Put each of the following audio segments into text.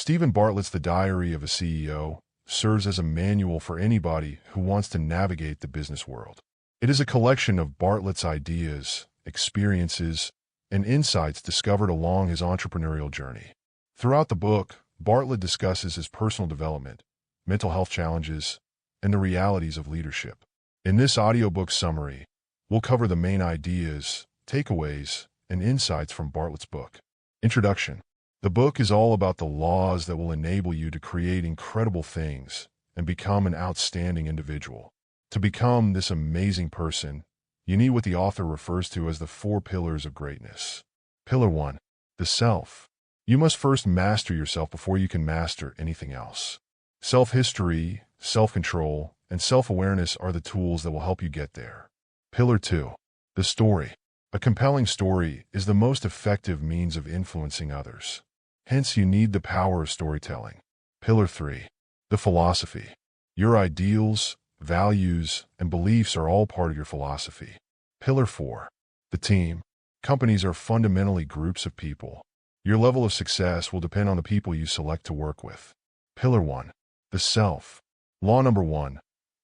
Steven Bartlett's The Diary of a CEO serves as a manual for anybody who wants to navigate the business world. It is a collection of Bartlett's ideas, experiences, and insights discovered along his entrepreneurial journey. Throughout the book, Bartlett discusses his personal development, mental health challenges, and the realities of leadership. In this audiobook summary, we'll cover the main ideas, takeaways, and insights from Bartlett's book. Introduction. The book is all about the laws that will enable you to create incredible things and become an outstanding individual. To become this amazing person, you need what the author refers to as the 4 pillars of greatness. Pillar 1. The self. You must first master yourself before you can master anything else. Self-history, self-control, and self-awareness are the tools that will help you get there. Pillar 2. The story. A compelling story is the most effective means of influencing others. Hence, you need the power of storytelling. Pillar 3. The philosophy. Your ideals, values, and beliefs are all part of your philosophy. Pillar 4. The team. Companies are fundamentally groups of people. Your level of success will depend on the people you select to work with. Pillar 1. The self. Law number 1.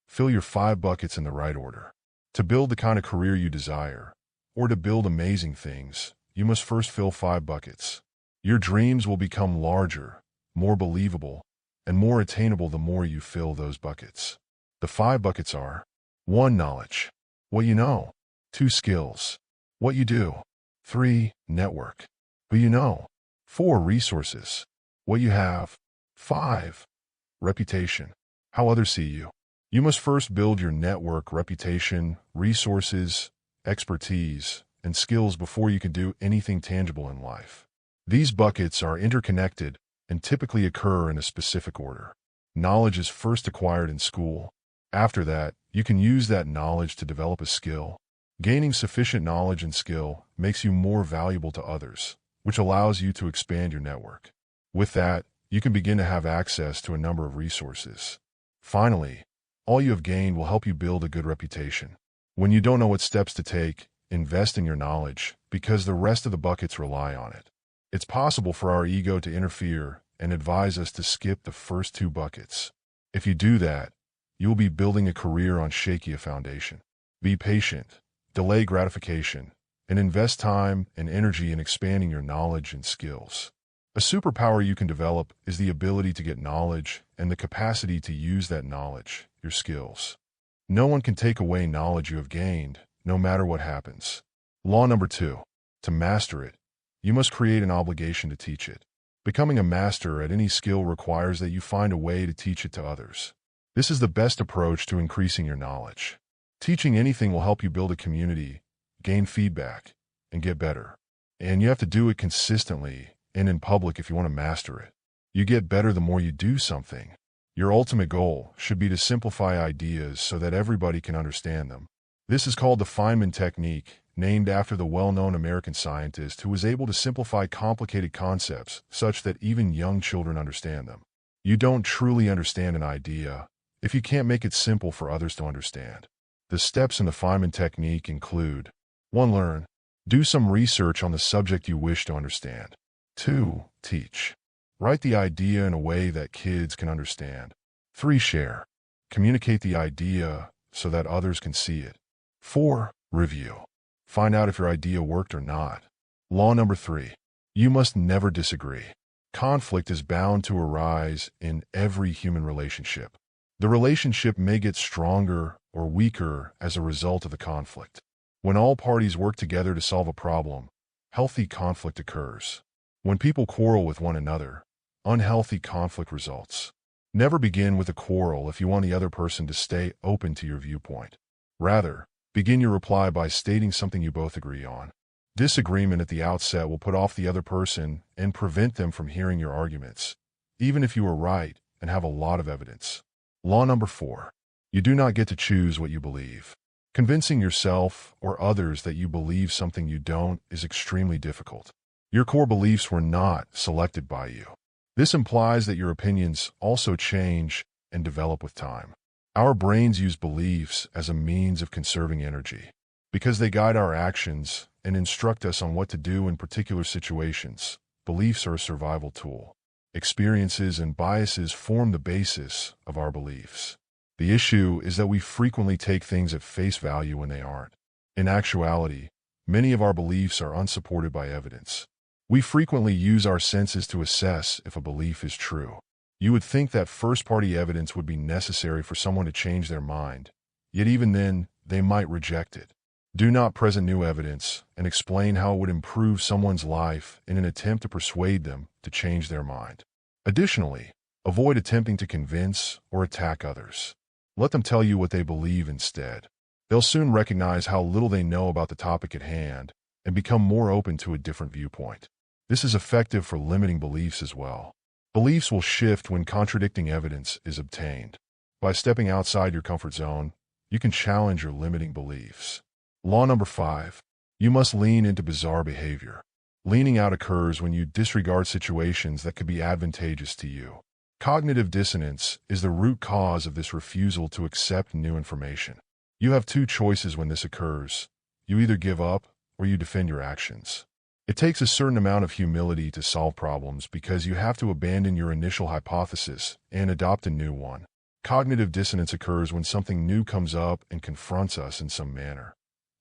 Fill your 5 buckets in the right order. To build the kind of career you desire, or to build amazing things, you must first fill 5 buckets. Your dreams will become larger, more believable, and more attainable the more you fill those buckets. The 5 buckets are: 1. Knowledge. What you know. 2. Skills. What you do. 3. Network. Who you know. 4. Resources. What you have. 5. Reputation. How others see you. You must first build your network, reputation, resources, expertise, and skills before you can do anything tangible in life. These buckets are interconnected and typically occur in a specific order. Knowledge is first acquired in school. After that, you can use that knowledge to develop a skill. Gaining sufficient knowledge and skill makes you more valuable to others, which allows you to expand your network. With that, you can begin to have access to a number of resources. Finally, all you have gained will help you build a good reputation. When you don't know what steps to take, invest in your knowledge, because the rest of the buckets rely on it. It's possible for our ego to interfere and advise us to skip the first 2 buckets. If you do that, you will be building a career on shaky a foundation. Be patient, delay gratification, and invest time and energy in expanding your knowledge and skills. A superpower you can develop is the ability to get knowledge and the capacity to use that knowledge, your skills. No one can take away knowledge you have gained, no matter what happens. Law number 2. To master it, you must create an obligation to teach it. Becoming a master at any skill requires that you find a way to teach it to others. This is the best approach to increasing your knowledge. Teaching anything will help you build a community, gain feedback, and get better. And you have to do it consistently and in public if you want to master it. You get better the more you do something. Your ultimate goal should be to simplify ideas so that everybody can understand them. This is called the Feynman technique, named after the well-known American scientist who was able to simplify complicated concepts such that even young children understand them. You don't truly understand an idea if you can't make it simple for others to understand. The steps in the Feynman technique include: 1. Learn. Do some research on the subject you wish to understand. 2. Teach. Write the idea in a way that kids can understand. 3. Share. Communicate the idea so that others can see it. 4. Review. Find out if your idea worked or not. Law number 3. You must never disagree. Conflict is bound to arise in every human relationship. The relationship may get stronger or weaker as a result of the conflict. When all parties work together to solve a problem, healthy conflict occurs. When people quarrel with one another, unhealthy conflict results. Never begin with a quarrel if you want the other person to stay open to your viewpoint. Rather, begin your reply by stating something you both agree on. Disagreement at the outset will put off the other person and prevent them from hearing your arguments, even if you are right and have a lot of evidence. Law number 4. You do not get to choose what you believe. Convincing yourself or others that you believe something you don't is extremely difficult. Your core beliefs were not selected by you. This implies that your opinions also change and develop with time. Our brains use beliefs as a means of conserving energy. Because they guide our actions and instruct us on what to do in particular situations, beliefs are a survival tool. Experiences and biases form the basis of our beliefs. The issue is that we frequently take things at face value when they aren't. In actuality, many of our beliefs are unsupported by evidence. We frequently use our senses to assess if a belief is true. You would think that first-party evidence would be necessary for someone to change their mind, yet even then, they might reject it. Do not present new evidence and explain how it would improve someone's life in an attempt to persuade them to change their mind. Additionally, avoid attempting to convince or attack others. Let them tell you what they believe instead. They'll soon recognize how little they know about the topic at hand and become more open to a different viewpoint. This is effective for limiting beliefs as well. Beliefs will shift when contradicting evidence is obtained. By stepping outside your comfort zone, you can challenge your limiting beliefs. Law number 5. You must lean into bizarre behavior. Leaning out occurs when you disregard situations that could be advantageous to you. Cognitive dissonance is the root cause of this refusal to accept new information. You have two choices when this occurs. You either give up or you defend your actions. It takes a certain amount of humility to solve problems because you have to abandon your initial hypothesis and adopt a new one. Cognitive dissonance occurs when something new comes up and confronts us in some manner.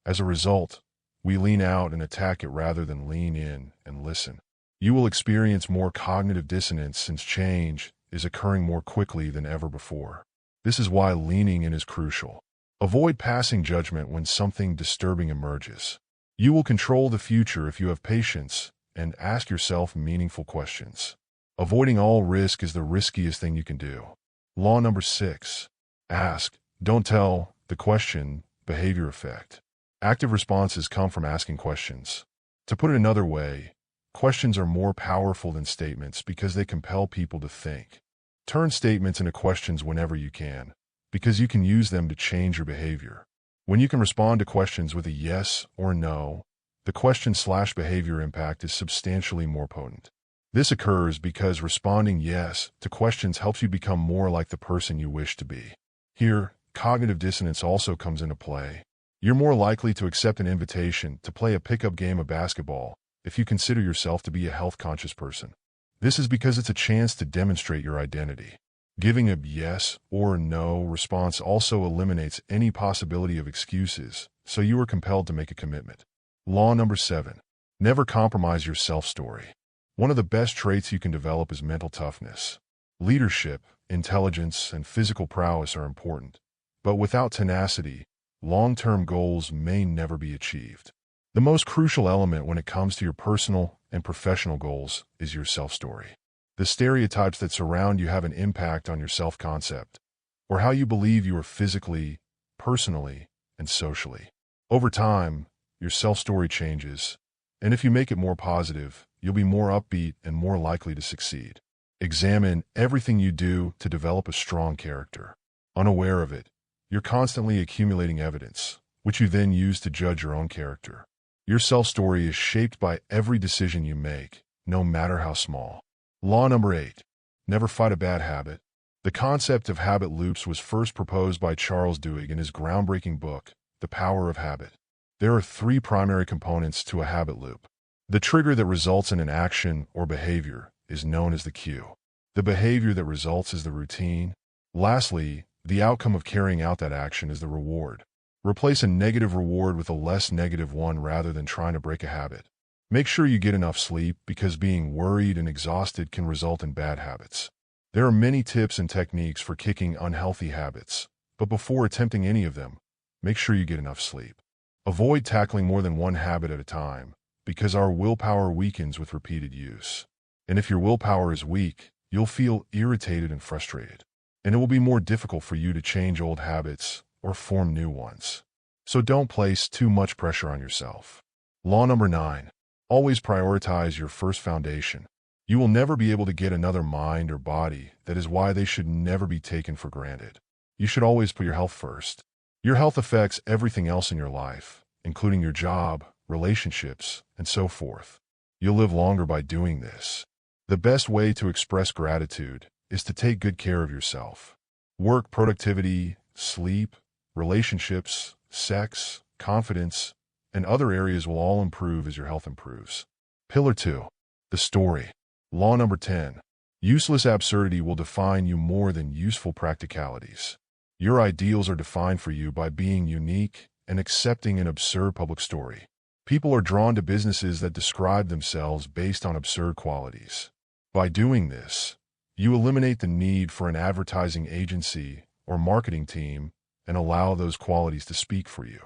As a result, we lean out and attack it rather than lean in and listen. You will experience more cognitive dissonance since change is occurring more quickly than ever before. This is why leaning in is crucial. Avoid passing judgment when something disturbing emerges. You will control the future if you have patience and ask yourself meaningful questions. Avoiding all risk is the riskiest thing you can do. Law number 6. Ask, don't tell. The question, behavior effect. Active responses come from asking questions. To put it another way, questions are more powerful than statements because they compel people to think. Turn statements into questions whenever you can, because you can use them to change your behavior. When you can respond to questions with a yes or no, the question/behavior impact is substantially more potent. This occurs because responding yes to questions helps you become more like the person you wish to be. Here, cognitive dissonance also comes into play. You're more likely to accept an invitation to play a pickup game of basketball if you consider yourself to be a health-conscious person. This is because it's a chance to demonstrate your identity. Giving a yes or no response also eliminates any possibility of excuses, so you are compelled to make a commitment. Law number 7. Never compromise your self-story. One of the best traits you can develop is mental toughness. Leadership, intelligence, and physical prowess are important, but without tenacity, long-term goals may never be achieved. The most crucial element when it comes to your personal and professional goals is your self-story. The stereotypes that surround you have an impact on your self-concept, or how you believe you are physically, personally, and socially. Over time, your self-story changes, and if you make it more positive, you'll be more upbeat and more likely to succeed. Examine everything you do to develop a strong character. Unaware of it, you're constantly accumulating evidence, which you then use to judge your own character. Your self-story is shaped by every decision you make, no matter how small. Law number 8. Never fight a bad habit. The concept of habit loops was first proposed by Charles Duhigg in his groundbreaking book, The Power of Habit. There are 3 primary components to a habit loop. The trigger that results in an action or behavior is known as the cue. The behavior that results is the routine. Lastly, the outcome of carrying out that action is the reward. Replace a negative reward with a less negative one rather than trying to break a habit. Make sure you get enough sleep because being worried and exhausted can result in bad habits. There are many tips and techniques for kicking unhealthy habits, but before attempting any of them, make sure you get enough sleep. Avoid tackling more than one habit at a time because our willpower weakens with repeated use. And if your willpower is weak, you'll feel irritated and frustrated. And it will be more difficult for you to change old habits or form new ones. So don't place too much pressure on yourself. Law number 9. Always prioritize your first foundation. You will never be able to get another mind or body. That is why they should never be taken for granted. You should always put your health first. Your health affects everything else in your life, including your job, relationships, and so forth. You'll live longer by doing this. The best way to express gratitude is to take good care of yourself. Work, productivity, sleep, relationships, sex, confidence, and other areas will all improve as your health improves. Pillar 2. The story. Law number 10. Useless absurdity will define you more than useful practicalities. Your ideals are defined for you by being unique and accepting an absurd public story. People are drawn to businesses that describe themselves based on absurd qualities. By doing this, you eliminate the need for an advertising agency or marketing team and allow those qualities to speak for you.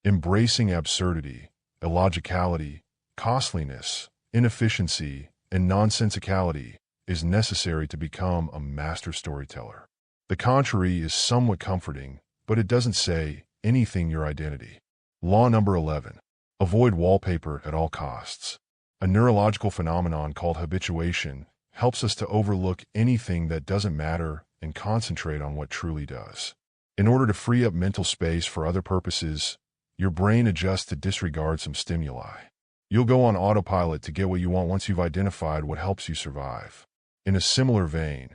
Embracing absurdity, illogicality, costliness, inefficiency, and nonsensicality is necessary to become a master storyteller. The contrary is somewhat comforting, but it doesn't say anything your identity. Law number 11. Avoid wallpaper at all costs. A neurological phenomenon called habituation helps us to overlook anything that doesn't matter and concentrate on what truly does. In order to free up mental space for other purposes, your brain adjusts to disregard some stimuli. You'll go on autopilot to get what you want once you've identified what helps you survive. In a similar vein,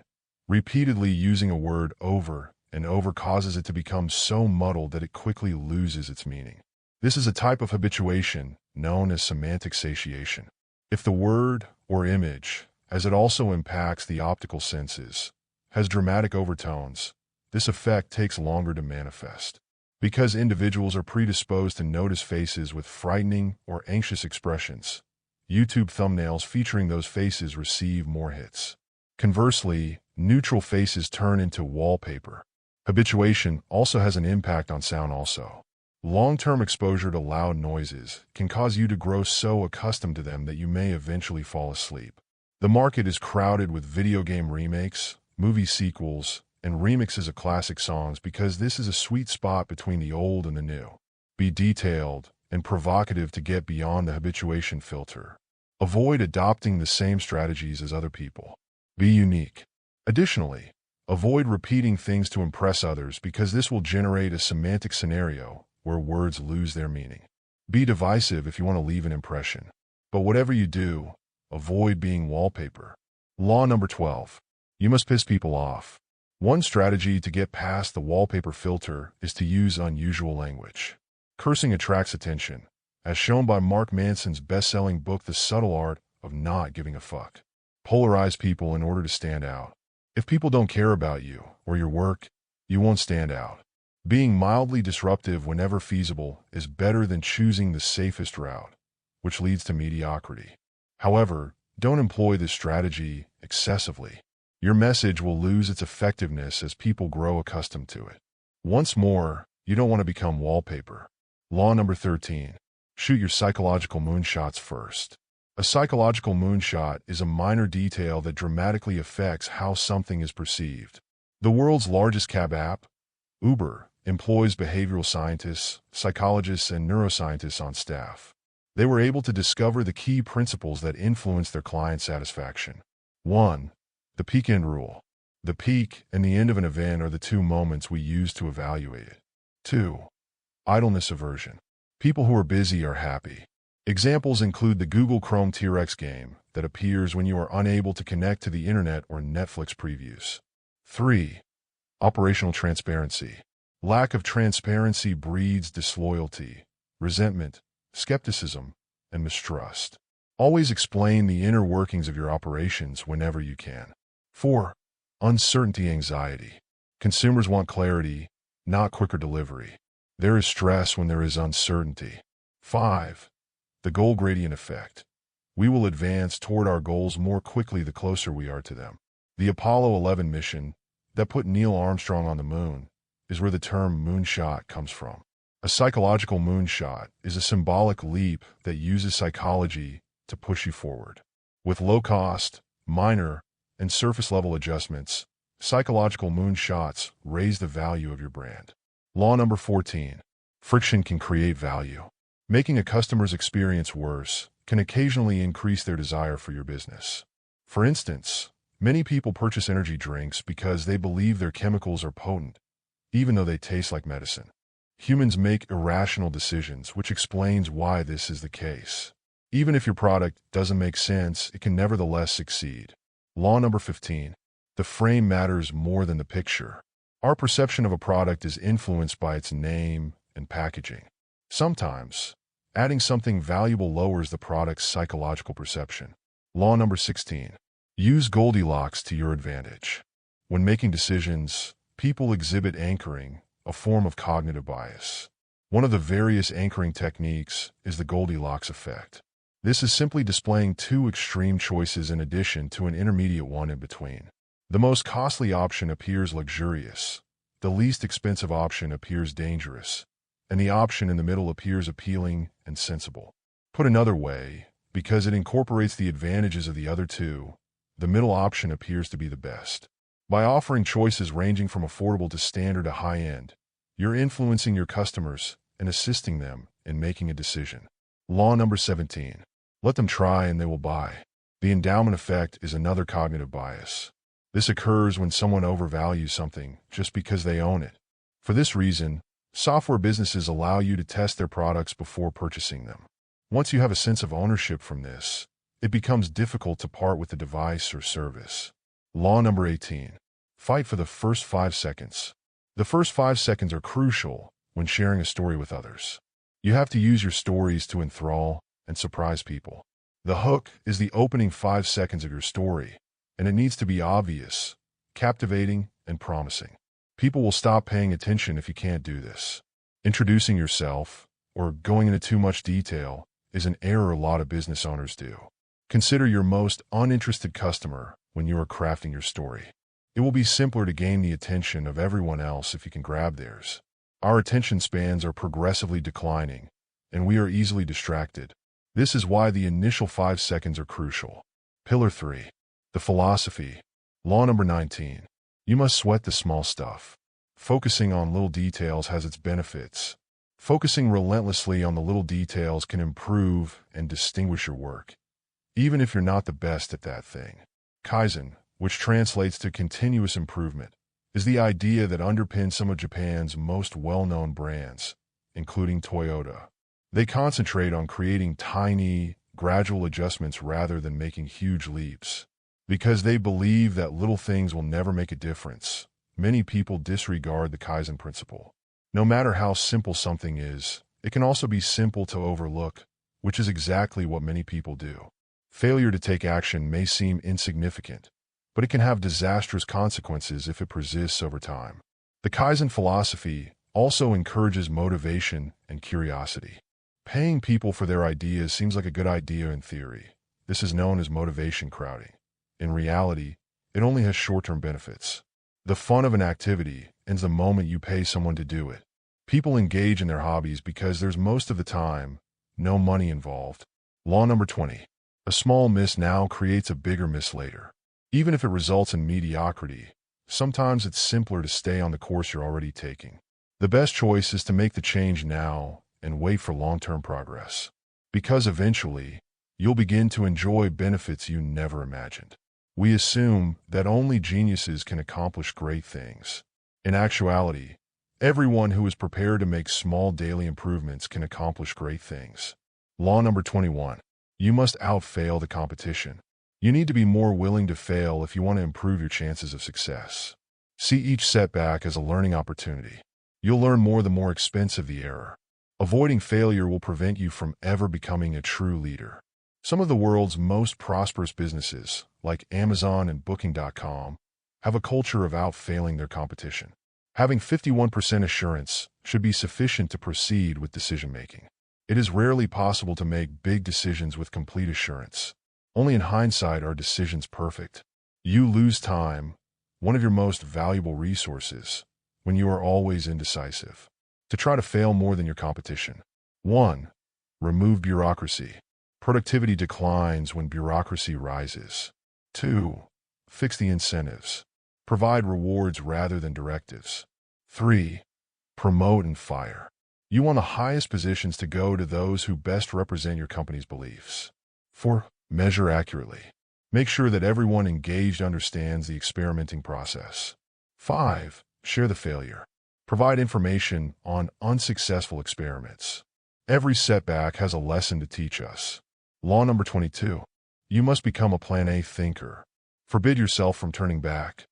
repeatedly using a word over and over causes it to become so muddled that it quickly loses its meaning. This is a type of habituation known as semantic satiation. If the word or image, as it also impacts the optical senses, has dramatic overtones, this effect takes longer to manifest. Because individuals are predisposed to notice faces with frightening or anxious expressions, YouTube thumbnails featuring those faces receive more hits. Conversely, neutral faces turn into wallpaper. Habituation also has an impact on sound also. Long-term exposure to loud noises can cause you to grow so accustomed to them that you may eventually fall asleep. The market is crowded with video game remakes, movie sequels, and remixes of classic songs because this is a sweet spot between the old and the new. Be detailed and provocative to get beyond the habituation filter. Avoid adopting the same strategies as other people. Be unique. Additionally, avoid repeating things to impress others because this will generate a semantic scenario where words lose their meaning. Be divisive if you want to leave an impression. But whatever you do, avoid being wallpaper. Law number 12. You must piss people off. One strategy to get past the wallpaper filter is to use unusual language. Cursing attracts attention, as shown by Mark Manson's best-selling book, The Subtle Art of Not Giving a Fuck. Polarize people in order to stand out. If people don't care about you or your work, you won't stand out. Being mildly disruptive whenever feasible is better than choosing the safest route, which leads to mediocrity. However, don't employ this strategy excessively. Your message will lose its effectiveness as people grow accustomed to it. Once more, you don't want to become wallpaper. Law number 13. Shoot your psychological moonshots first. A psychological moonshot is a minor detail that dramatically affects how something is perceived. The world's largest cab app, Uber, employs behavioral scientists, psychologists, and neuroscientists on staff. They were able to discover the key principles that influence their client satisfaction. 1. The peak end rule. The peak and the end of an event are the two moments we use to evaluate it. 2. Idleness aversion. People who are busy are happy. Examples include the Google Chrome T-Rex game that appears when you are unable to connect to the internet or Netflix previews. 3. Operational transparency. Lack of transparency breeds disloyalty, resentment, skepticism, and mistrust. Always explain the inner workings of your operations whenever you can. 4. Uncertainty anxiety. Consumers want clarity, not quicker delivery. There is stress when there is uncertainty. 5. The goal gradient effect. We will advance toward our goals more quickly the closer we are to them. The Apollo 11 mission that put Neil Armstrong on the moon is where the term moonshot comes from. A psychological moonshot is a symbolic leap that uses psychology to push you forward. With low cost, minor, and surface-level adjustments, psychological moonshots raise the value of your brand. Law number 14. Friction can create value. Making a customer's experience worse can occasionally increase their desire for your business. For instance, many people purchase energy drinks because they believe their chemicals are potent, even though they taste like medicine. Humans make irrational decisions, which explains why this is the case. Even if your product doesn't make sense, it can nevertheless succeed. Law number 15. The frame matters more than the picture. Our perception of a product is influenced by its name and packaging. Sometimes, adding something valuable lowers the product's psychological perception. Law number 16. Use Goldilocks to your advantage. When making decisions, people exhibit anchoring, a form of cognitive bias. One of the various anchoring techniques is the Goldilocks effect. This is simply displaying two extreme choices in addition to an intermediate one in between. The most costly option appears luxurious, the least expensive option appears dangerous, and the option in the middle appears appealing and sensible. Put another way, because it incorporates the advantages of the other two, the middle option appears to be the best. By offering choices ranging from affordable to standard to high-end, you're influencing your customers and assisting them in making a decision. Law number 17. Let them try and they will buy. The endowment effect is another cognitive bias. This occurs when someone overvalues something just because they own it. For this reason, software businesses allow you to test their products before purchasing them. Once you have a sense of ownership from this, it becomes difficult to part with the device or service. Law number 18. Fight for the first 5 seconds. The first 5 seconds are crucial when sharing a story with others. You have to use your stories to enthrall and surprise people. The hook is the opening 5 seconds of your story, and it needs to be obvious, captivating, and promising. People will stop paying attention if you can't do this. Introducing yourself, or going into too much detail, is an error a lot of business owners do. Consider your most uninterested customer when you are crafting your story. It will be simpler to gain the attention of everyone else if you can grab theirs. Our attention spans are progressively declining, and we are easily distracted. This is why the initial 5 seconds are crucial. Pillar 3. The philosophy. Law number 19. You must sweat the small stuff. Focusing on little details has its benefits. Focusing relentlessly on the little details can improve and distinguish your work, even if you're not the best at that thing. Kaizen, which translates to continuous improvement, is the idea that underpins some of Japan's most well-known brands, including Toyota. They concentrate on creating tiny, gradual adjustments rather than making huge leaps. Because they believe that little things will never make a difference, many people disregard the Kaizen principle. No matter how simple something is, it can also be simple to overlook, which is exactly what many people do. Failure to take action may seem insignificant, but it can have disastrous consequences if it persists over time. The Kaizen philosophy also encourages motivation and curiosity. Paying people for their ideas seems like a good idea in theory. This is known as motivation crowding. In reality, it only has short-term benefits. The fun of an activity ends the moment you pay someone to do it. People engage in their hobbies because there's most of the time no money involved. Law number 20. A small miss now creates a bigger miss later. Even if it results in mediocrity, sometimes it's simpler to stay on the course you're already taking. The best choice is to make the change now and wait for long-term progress. Because eventually, you'll begin to enjoy benefits you never imagined. We assume that only geniuses can accomplish great things. In actuality, everyone who is prepared to make small daily improvements can accomplish great things. Law number 21. You must outfail the competition. You need to be more willing to fail if you want to improve your chances of success. See each setback as a learning opportunity. You'll learn more the more expensive the error. Avoiding failure will prevent you from ever becoming a true leader. Some of the world's most prosperous businesses, like Amazon and Booking.com, have a culture of outfailing their competition. Having 51% assurance should be sufficient to proceed with decision-making. It is rarely possible to make big decisions with complete assurance. Only in hindsight are decisions perfect. You lose time, one of your most valuable resources, when you are always indecisive. To try to fail more than your competition. 1. Remove bureaucracy. Productivity declines when bureaucracy rises. 2. Fix the incentives. Provide rewards rather than directives. 3. Promote and fire. You want the highest positions to go to those who best represent your company's beliefs. 4. Measure accurately. Make sure that everyone engaged understands the experimenting process. 5. Share the failure. Provide information on unsuccessful experiments. Every setback has a lesson to teach us. Law number 22. You must become a Plan A thinker. Forbid yourself from turning back.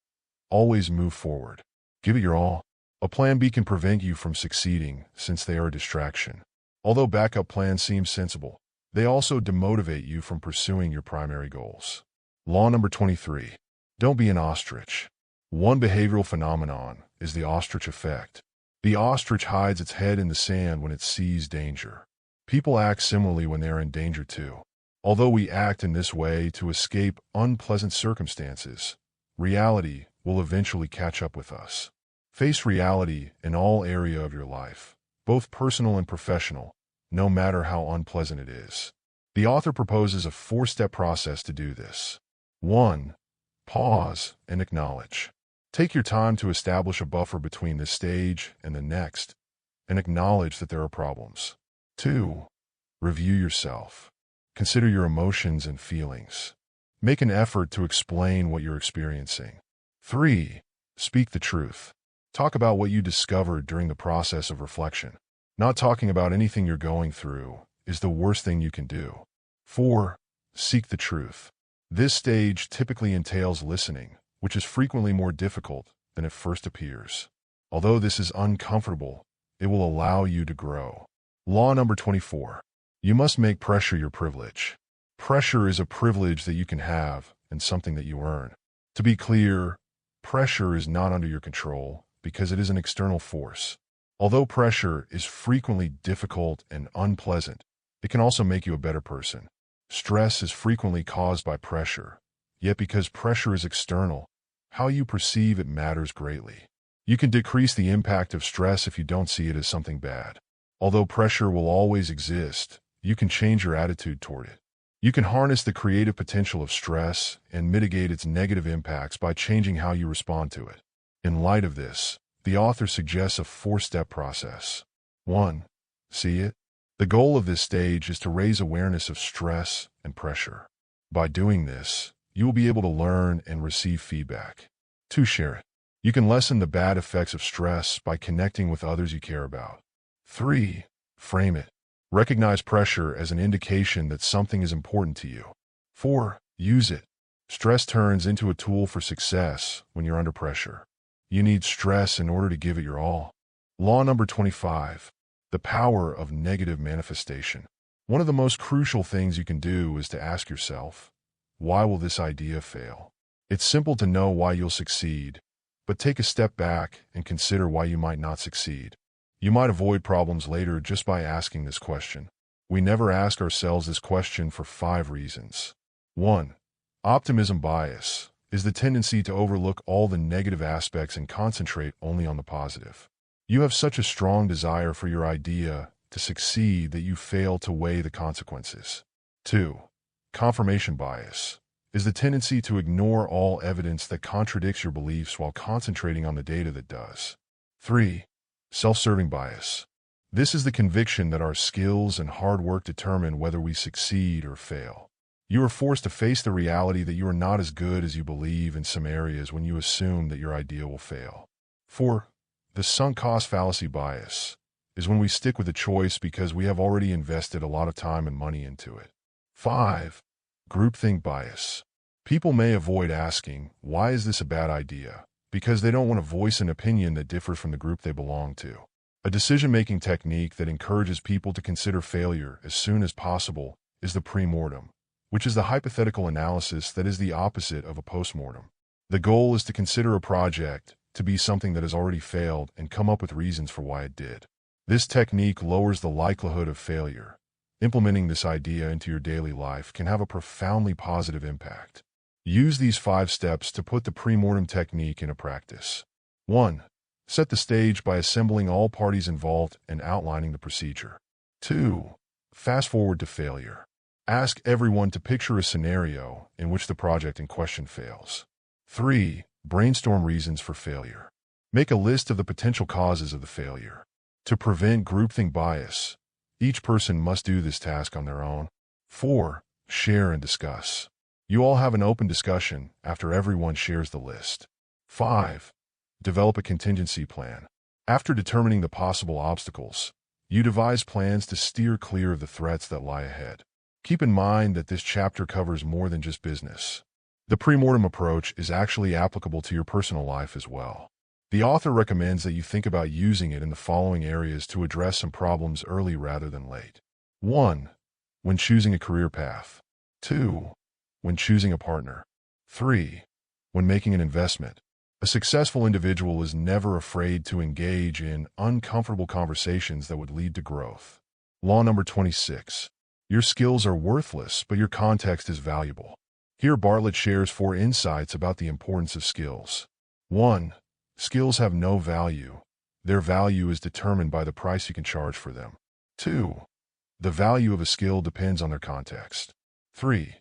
Always move forward. Give it your all. A Plan B can prevent you from succeeding since they are a distraction. Although backup plans seem sensible, they also demotivate you from pursuing your primary goals. Law number 23. Don't be an ostrich. One behavioral phenomenon is the ostrich effect. The ostrich hides its head in the sand when it sees danger. People act similarly when they are in danger too. Although we act in this way to escape unpleasant circumstances, reality will eventually catch up with us. Face reality in all areas of your life, both personal and professional, no matter how unpleasant it is. The author proposes a 4-step process to do this. 1. Pause and acknowledge. Take your time to establish a buffer between this stage and the next, and acknowledge that there are problems. 2. Review yourself. Consider your emotions and feelings. Make an effort to explain what you're experiencing. 3. Speak the truth. Talk about what you discovered during the process of reflection. Not talking about anything you're going through is the worst thing you can do. 4. Seek the truth. This stage typically entails listening, which is frequently more difficult than it first appears. Although this is uncomfortable, it will allow you to grow. Law number 24. You must make pressure your privilege. Pressure is a privilege that you can have and something that you earn. To be clear, pressure is not under your control because it is an external force. Although pressure is frequently difficult and unpleasant, it can also make you a better person. Stress is frequently caused by pressure, yet because pressure is external, how you perceive it matters greatly. You can decrease the impact of stress if you don't see it as something bad. Although pressure will always exist, you can change your attitude toward it. You can harness the creative potential of stress and mitigate its negative impacts by changing how you respond to it. In light of this, the author suggests a 4-step process. 1. See it. The goal of this stage is to raise awareness of stress and pressure. By doing this, you will be able to learn and receive feedback. 2. Share it. You can lessen the bad effects of stress by connecting with others you care about. 3. Frame it. Recognize pressure as an indication that something is important to you. 4. Use it. Stress turns into a tool for success when you're under pressure. You need stress in order to give it your all. Law number 25. The power of negative manifestation. One of the most crucial things you can do is to ask yourself, why will this idea fail? It's simple to know why you'll succeed, but take a step back and consider why you might not succeed. You might avoid problems later just by asking this question. We never ask ourselves this question for 5 reasons. 1. Optimism bias is the tendency to overlook all the negative aspects and concentrate only on the positive. You have such a strong desire for your idea to succeed that you fail to weigh the consequences. 2. Confirmation bias is the tendency to ignore all evidence that contradicts your beliefs while concentrating on the data that does. 3. Self-serving bias. This is the conviction that our skills and hard work determine whether we succeed or fail. You are forced to face the reality that you are not as good as you believe in some areas when you assume that your idea will fail. 4. The sunk cost fallacy bias is when we stick with a choice because we have already invested a lot of time and money into it. 5. Groupthink bias. People may avoid asking, why is this a bad idea? Because they don't want to voice an opinion that differs from the group they belong to. A decision-making technique that encourages people to consider failure as soon as possible is the pre-mortem, which is the hypothetical analysis that is the opposite of a post-mortem. The goal is to consider a project to be something that has already failed and come up with reasons for why it did. This technique lowers the likelihood of failure. Implementing this idea into your daily life can have a profoundly positive impact. Use these 5 steps to put the pre-mortem technique into practice. 1. Set the stage by assembling all parties involved and outlining the procedure. 2. Fast forward to failure. Ask everyone to picture a scenario in which the project in question fails. 3. Brainstorm reasons for failure. Make a list of the potential causes of the failure. To prevent groupthink bias, each person must do this task on their own. 4. Share and discuss. You all have an open discussion after everyone shares the list. 5. Develop a contingency plan. After determining the possible obstacles, you devise plans to steer clear of the threats that lie ahead. Keep in mind that this chapter covers more than just business. The pre-mortem approach is actually applicable to your personal life as well. The author recommends that you think about using it in the following areas to address some problems early rather than late. 1. When choosing a career path. 2. When choosing a partner. 3. When making an investment, a successful individual is never afraid to engage in uncomfortable conversations that would lead to growth. Law number 26. Your skills are worthless, but your context is valuable. Here Bartlett shares 4 insights about the importance of skills. 1. Skills have no value. Their value is determined by the price you can charge for them. 2. The value of a skill depends on their context. 3.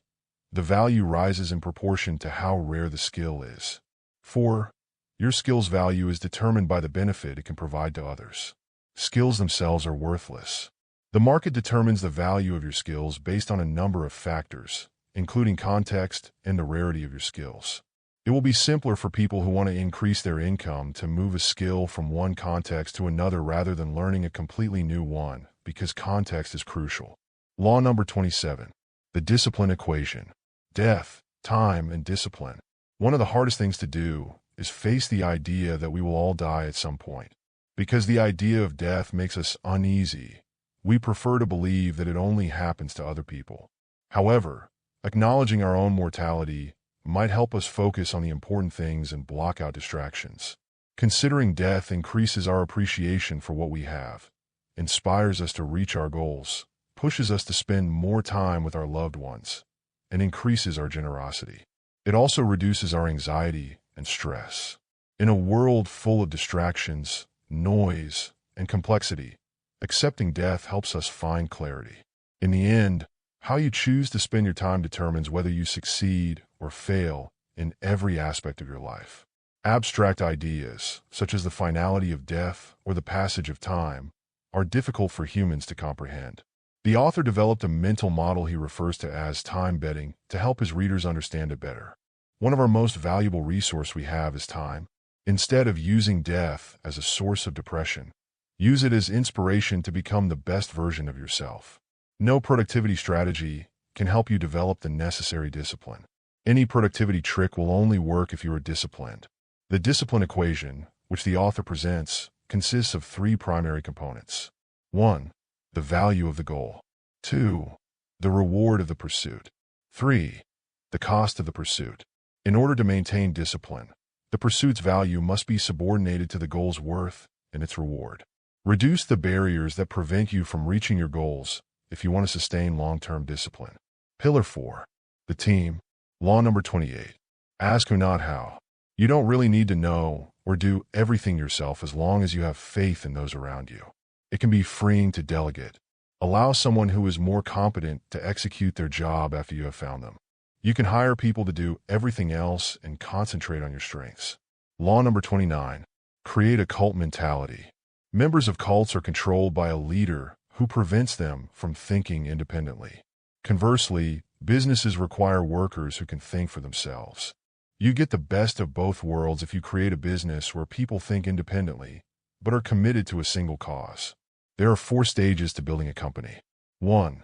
The value rises in proportion to how rare the skill is. 4. Your skill's value is determined by the benefit it can provide to others. Skills themselves are worthless. The market determines the value of your skills based on a number of factors, including context and the rarity of your skills. It will be simpler for people who want to increase their income to move a skill from one context to another rather than learning a completely new one, because context is crucial. Law number 27. The discipline equation. Death, time, and discipline. One of the hardest things to do is face the idea that we will all die at some point. Because the idea of death makes us uneasy, we prefer to believe that it only happens to other people. However, acknowledging our own mortality might help us focus on the important things and block out distractions. Considering death increases our appreciation for what we have, inspires us to reach our goals, pushes us to spend more time with our loved ones, and increases our generosity. It also reduces our anxiety and stress. In a world full of distractions, noise, and complexity, accepting death helps us find clarity. In the end, how you choose to spend your time determines whether you succeed or fail in every aspect of your life. Abstract ideas, such as the finality of death or the passage of time, are difficult for humans to comprehend. The author developed a mental model he refers to as time betting to help his readers understand it better. One of our most valuable resources we have is time. Instead of using death as a source of depression, use it as inspiration to become the best version of yourself. No productivity strategy can help you develop the necessary discipline. Any productivity trick will only work if you are disciplined. The discipline equation, which the author presents, consists of 3 primary components. 1. The value of the goal. 2. The reward of the pursuit. 3. The cost of the pursuit. In order to maintain discipline, the pursuit's value must be subordinated to the goal's worth and its reward. Reduce the barriers that prevent you from reaching your goals if you want to sustain long-term discipline. Pillar 4. The team. Law number 28. Ask who, not how. You don't really need to know or do everything yourself as long as you have faith in those around you. It can be freeing to delegate. Allow someone who is more competent to execute their job after you have found them. You can hire people to do everything else and concentrate on your strengths. Law number 29. Create a cult mentality. Members of cults are controlled by a leader who prevents them from thinking independently. Conversely, businesses require workers who can think for themselves. You get the best of both worlds if you create a business where people think independently, but are committed to a single cause. There are 4 stages to building a company. 1.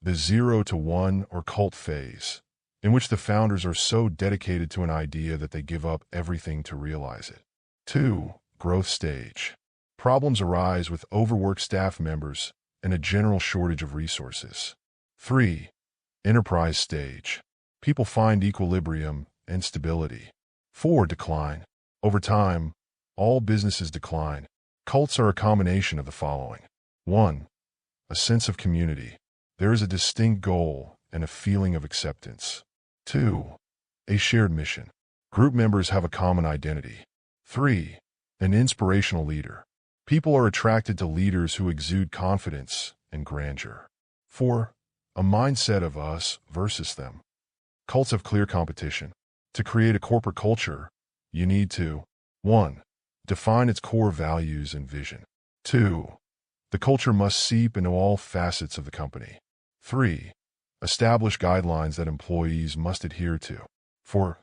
The 0 to 1 or cult phase, in which the founders are so dedicated to an idea that they give up everything to realize it. 2. Growth stage. Problems arise with overworked staff members and a general shortage of resources. 3. Enterprise stage. People find equilibrium and stability. 4. Decline. Over time, all businesses decline. Cults are a combination of the following. 1. A sense of community. There is a distinct goal and a feeling of acceptance. 2. A shared mission. Group members have a common identity. 3. An inspirational leader. People are attracted to leaders who exude confidence and grandeur. 4. A mindset of us versus them. Cults have clear competition. To create a corporate culture, you need to 1. Define its core values and vision. 2. The culture must seep into all facets of the company. 3. Establish guidelines that employees must adhere to. 4.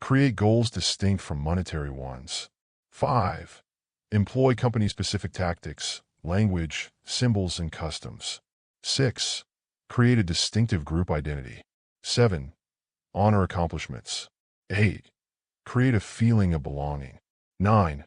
Create goals distinct from monetary ones. 5. Employ company-specific tactics, language, symbols, and customs. 6. Create a distinctive group identity. 7. Honor accomplishments. 8. Create a feeling of belonging. 9.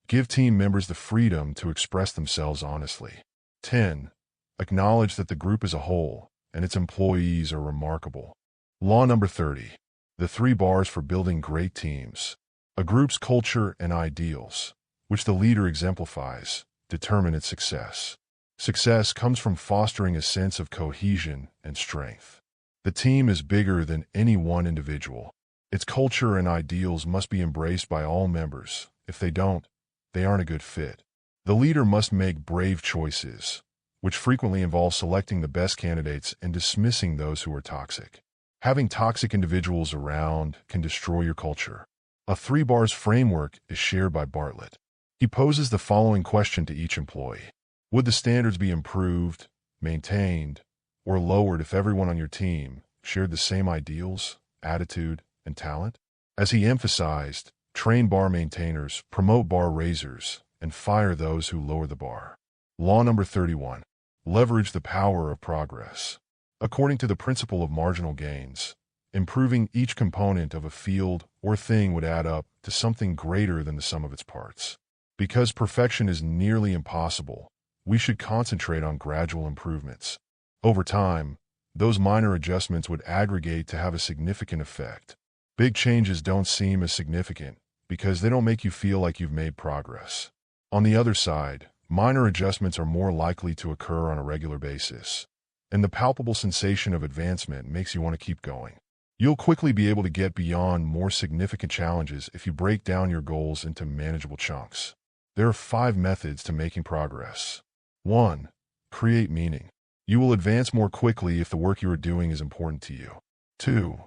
Give team members the freedom to express themselves honestly. 10. Acknowledge that the group as a whole and its employees are remarkable. Law number 30. The 3 bars for building great teams. A group's culture and ideals, which the leader exemplifies, determine its success. Success comes from fostering a sense of cohesion and strength. The team is bigger than any one individual. Its culture and ideals must be embraced by all members. If they don't, they aren't a good fit. The leader must make brave choices, which frequently involve selecting the best candidates and dismissing those who are toxic. Having toxic individuals around can destroy your culture. A 3 bars framework is shared by Bartlett. He poses the following question to each employee. Would the standards be improved, maintained, or lowered if everyone on your team shared the same ideals, attitude, and talent? As he emphasized, train bar maintainers, promote bar raisers, and fire those who lower the bar. Law number 31. Leverage the power of progress. According to the principle of marginal gains, improving each component of a field or thing would add up to something greater than the sum of its parts. Because perfection is nearly impossible, we should concentrate on gradual improvements. Over time, those minor adjustments would aggregate to have a significant effect. Big changes don't seem as significant because they don't make you feel like you've made progress. On the other side, minor adjustments are more likely to occur on a regular basis, and the palpable sensation of advancement makes you want to keep going. You'll quickly be able to get beyond more significant challenges if you break down your goals into manageable chunks. There are 5 methods to making progress. 1. Create meaning. You will advance more quickly if the work you are doing is important to you. 2.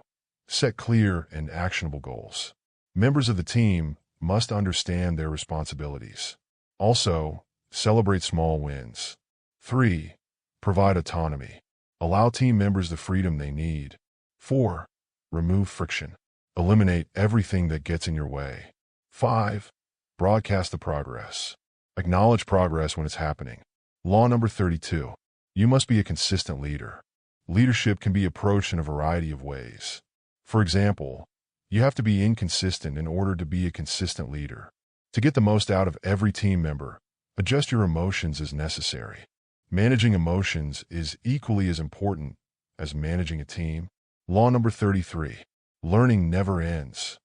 Set clear and actionable goals. Members of the team must understand their responsibilities. Also, celebrate small wins. 3. Provide autonomy. Allow team members the freedom they need. 4. Remove friction. Eliminate everything that gets in your way. 5. Broadcast the progress. Acknowledge progress when it's happening. Law number 32. You must be a consistent leader. Leadership can be approached in a variety of ways. For example, you have to be inconsistent in order to be a consistent leader. To get the most out of every team member, adjust your emotions as necessary. Managing emotions is equally as important as managing a team. Law number 33. Learning never ends.